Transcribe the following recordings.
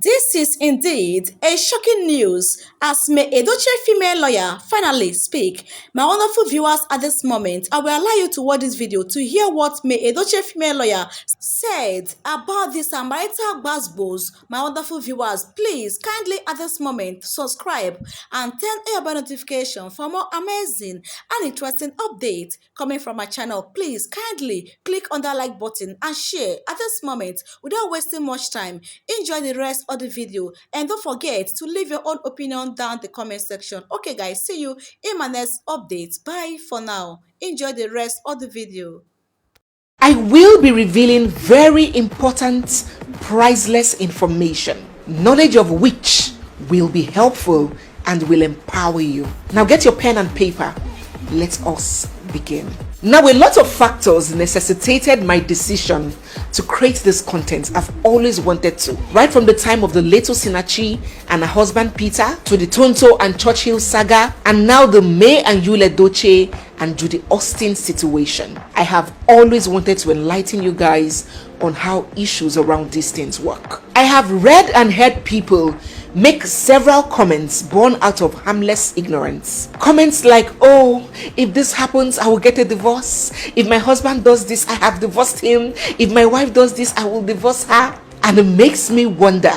This is indeed a shocking news as May Edochie female lawyer finally speak. My wonderful viewers, at this moment, I will allow you to watch this video to hear what May Edochie female lawyer said about this marital gbasgbos. My wonderful viewers, please kindly at this moment subscribe and turn on your bell notification for more amazing and interesting updates coming from my channel. Please kindly click on that like button and share at this moment without wasting much time. Enjoy the rest of the video and don't forget to leave your own opinion down the comment section. Okay guys, see you in my next update. Bye for now. Enjoy the rest of the video. I will be revealing very important, priceless information, knowledge of which will be helpful and will empower you. Now get your pen and paper. Let us begin. Now, a lot of factors necessitated my decision to create this content. I've always wanted to. Right from the time of the Little Sinachi and her husband Peter, to the Tonto and Churchill saga, and now the May and Yul Edochie and Judy Austin situation. I have always wanted to enlighten you guys on how issues around these things work. I have read and heard people make several comments born out of harmless ignorance. Comments like, oh, if this happens, I will get a divorce. If my husband does this, I have divorced him. If my wife does this, I will divorce her. And it makes me wonder,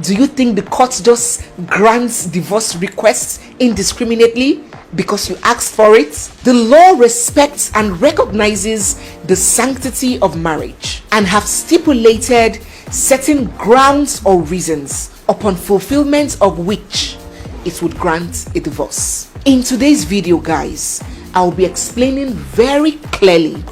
do you think the court just grants divorce requests indiscriminately because you asked for it? The law respects and recognizes the sanctity of marriage and have stipulated certain grounds or reasons upon fulfillment of which it would grant a divorce. In today's video, guys, I will be explaining very clearly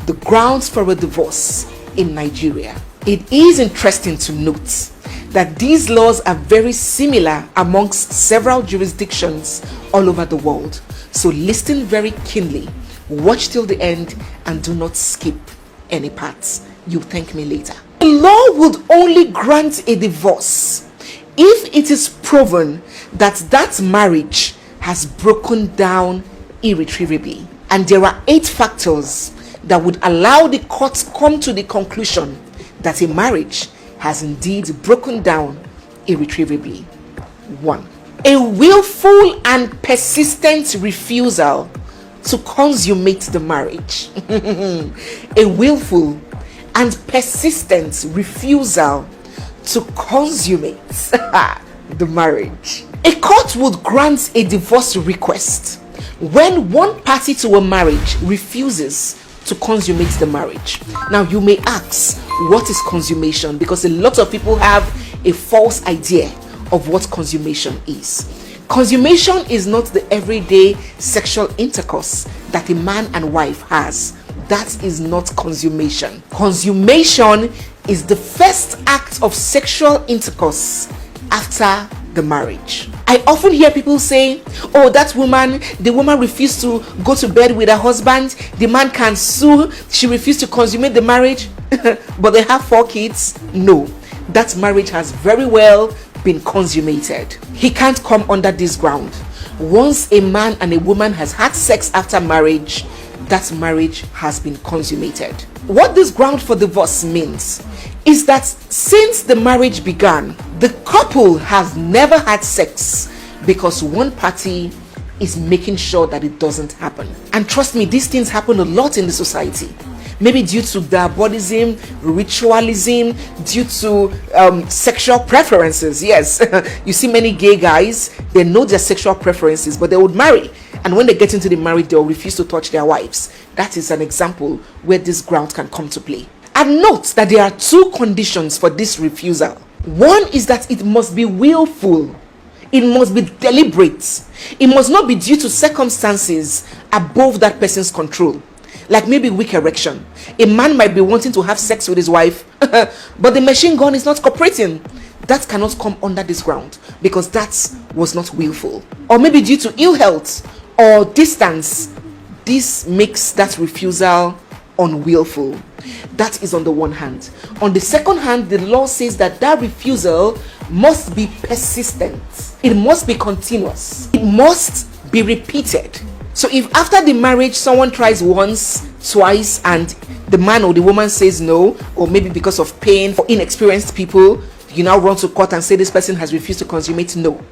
the grounds for a divorce in Nigeria. It is interesting to note that these laws are very similar amongst several jurisdictions all over the world. So listen very keenly, watch till the end, and do not skip any parts. You'll thank me later. The law would only grant a divorce if it is proven that that marriage has broken down irretrievably. And there are 8 factors that would allow the court to come to the conclusion that a marriage has indeed broken down irretrievably. 1. A willful and persistent refusal to consummate the marriage. A willful and persistent refusal to consummate the marriage. A court would grant a divorce request when one party to a marriage refuses to consummate the marriage. Now you may ask, what is consummation? Because a lot of people have a false idea of what consummation is. Consummation is not the everyday sexual intercourse that a man and wife has. That is not consummation. Consummation is the first act of sexual intercourse after the marriage. I often hear people say, oh, the woman refused to go to bed with her husband, the man can sue, she refused to consummate the marriage, but they have 4 kids. No, that marriage has very well been consummated. He can't come under this ground. Once a man and a woman has had sex after marriage, that marriage has been consummated. What this ground for divorce means is that since the marriage began, the couple has never had sex because one party is making sure that it doesn't happen. And trust me, these things happen a lot in the society. Maybe due to diabolism, ritualism, due to sexual preferences. Yes, you see many gay guys, they know their sexual preferences, but they would marry. And when they get into the marriage, they'll refuse to touch their wives. That is an example where this ground can come to play. And note that there are 2 conditions for this refusal. One is that it must be willful. It must be deliberate. It must not be due to circumstances above that person's control. Like maybe weak erection. A man might be wanting to have sex with his wife, but the machine gun is not cooperating. That cannot come under this ground because that was not willful. Or maybe due to ill health or distance. This makes that refusal unwillful. That is on the one hand. On the second hand, the law says that that refusal must be persistent. It must be continuous. It must be repeated. So if after the marriage someone tries once, twice, and the man or the woman says no, or maybe because of pain for inexperienced people, you now run to court and say this person has refused to consummate. No,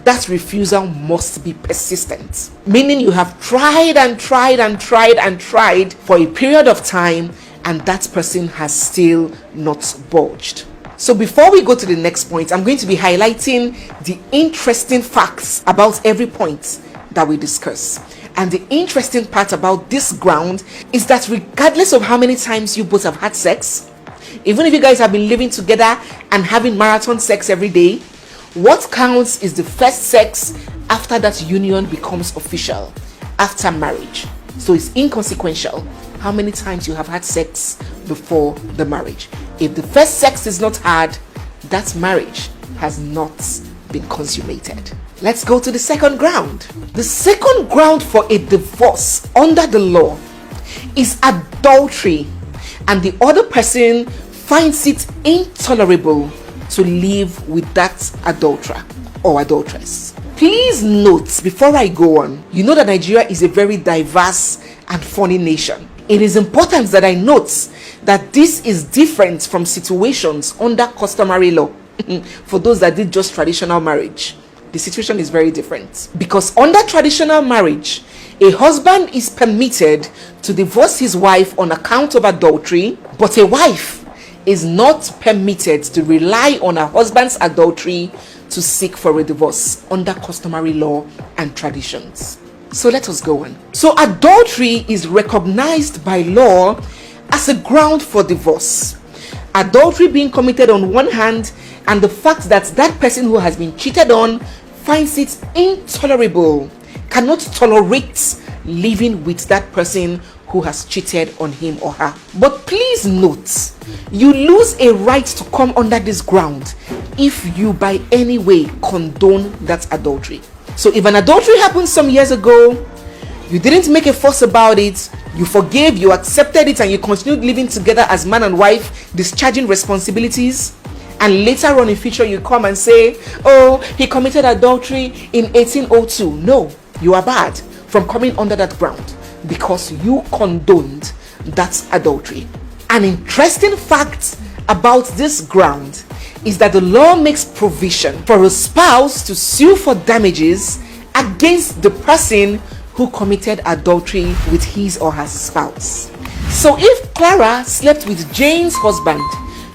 that refusal must be persistent, meaning you have tried and tried and tried and tried for a period of time, and that person has still not budged. So before we go to the next point, I'm going to be highlighting the interesting facts about every point that we discuss. And the interesting part about this ground is that regardless of how many times you both have had sex, even if you guys have been living together and having marathon sex every day, what counts is the first sex after that union becomes official, after marriage. So it's inconsequential how many times you have had sex before the marriage. If the first sex is not had, that marriage has not been consummated. Let's go to the second ground. The second ground for a divorce under the law is adultery, and the other person finds it intolerable to live with that adulterer or adulteress. Please note, before I go on, you know that Nigeria is a very diverse and funny nation. It is important that I note that this is different from situations under customary law. For those that did just traditional marriage, the situation is very different, because under traditional marriage, a husband is permitted to divorce his wife on account of adultery, but a wife is not permitted to rely on her husband's adultery to seek for a divorce under customary law and traditions. So let us go on. So adultery is recognized by law as a ground for divorce. Adultery being committed on one hand, and the fact that that person who has been cheated on finds it intolerable, cannot tolerate living with that person who has cheated on him or her. But please note, you lose a right to come under this ground if you by any way condone that adultery. So if an adultery happened some years ago, you didn't make a fuss about it, you forgave, you accepted it, and you continued living together as man and wife, discharging responsibilities, and later on in future you come and say, oh, he committed adultery in 1802. No, you are bad from coming under that ground because you condoned that adultery. An interesting fact about this ground is that the law makes provision for a spouse to sue for damages against the person who committed adultery with his or her spouse. So if Clara slept with Jane's husband,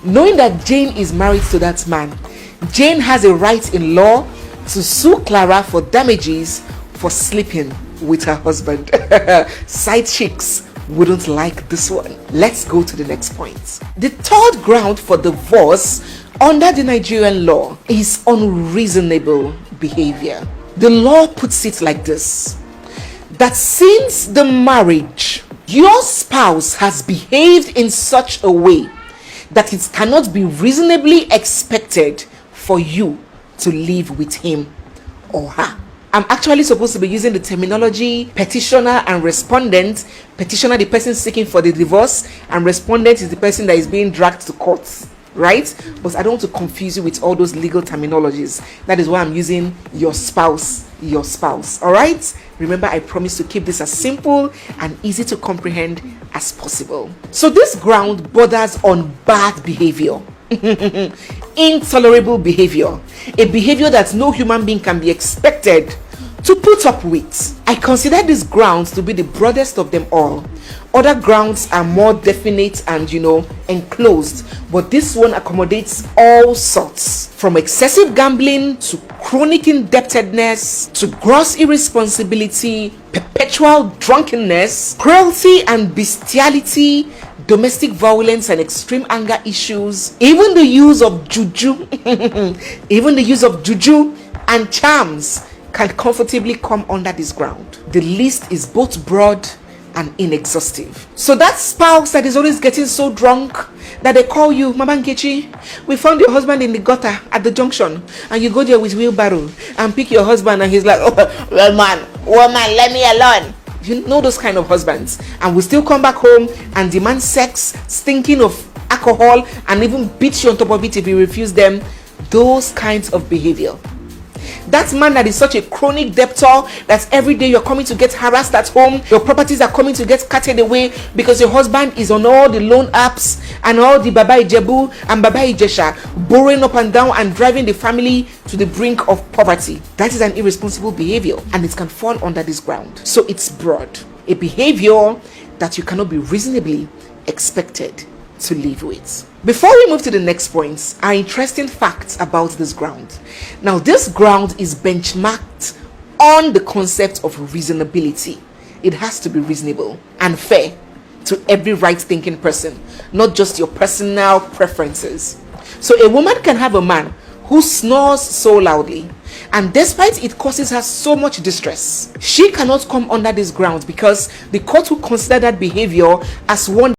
knowing that Jane is married to that man, Jane has a right in law to sue Clara for damages for sleeping with her husband. Side chicks wouldn't like this one. Let's go to the next point. The third ground for divorce under the Nigerian law is unreasonable behavior. The law puts it like this: that since the marriage, your spouse has behaved in such a way that it cannot be reasonably expected for you to live with him or her. I'm actually supposed to be using the terminology petitioner and respondent. Petitioner, the person seeking for the divorce, and respondent is the person that is being dragged to court, right? But I don't want to confuse you with all those legal terminologies. That is why I'm using your spouse, all right? Remember, I promise to keep this as simple and easy to comprehend as possible. So this ground borders on bad behavior. Intolerable behavior, a behavior that no human being can be expected to put up with. I consider these grounds to be the broadest of them all. Other grounds are more definite and enclosed, but this one accommodates all sorts, from excessive gambling to chronic indebtedness to gross irresponsibility, perpetual drunkenness, cruelty and bestiality, domestic violence and extreme anger issues, even the use of juju and charms can comfortably come under this ground. The list is both broad and inexhaustive. So that spouse that is always getting so drunk that they call you, Mama Nkechi, we found your husband in the gutter at the junction, and you go there with wheelbarrow and pick your husband, and he's like, oh, well, woman, let me alone. You know those kind of husbands, and will still come back home and demand sex, stinking of alcohol, and even beat you on top of it if you refuse them. Those kinds of behavior That man that is such a chronic debtor that every day you're coming to get harassed at home, your properties are coming to get carted away because your husband is on all the loan apps and all the Baba Ijebu and Baba Ijesha, borrowing up and down and driving the family to the brink of poverty. That is an irresponsible behavior, and it can fall under this ground. So it's broad, a behavior that you cannot be reasonably expected to live with. Before we move to the next points, are interesting facts about this ground. Now, this ground is benchmarked on the concept of reasonability. It has to be reasonable and fair to every right-thinking person, not just your personal preferences. So a woman can have a man who snores so loudly, and despite it causes her so much distress, she cannot come under this ground because the court will consider that behavior as one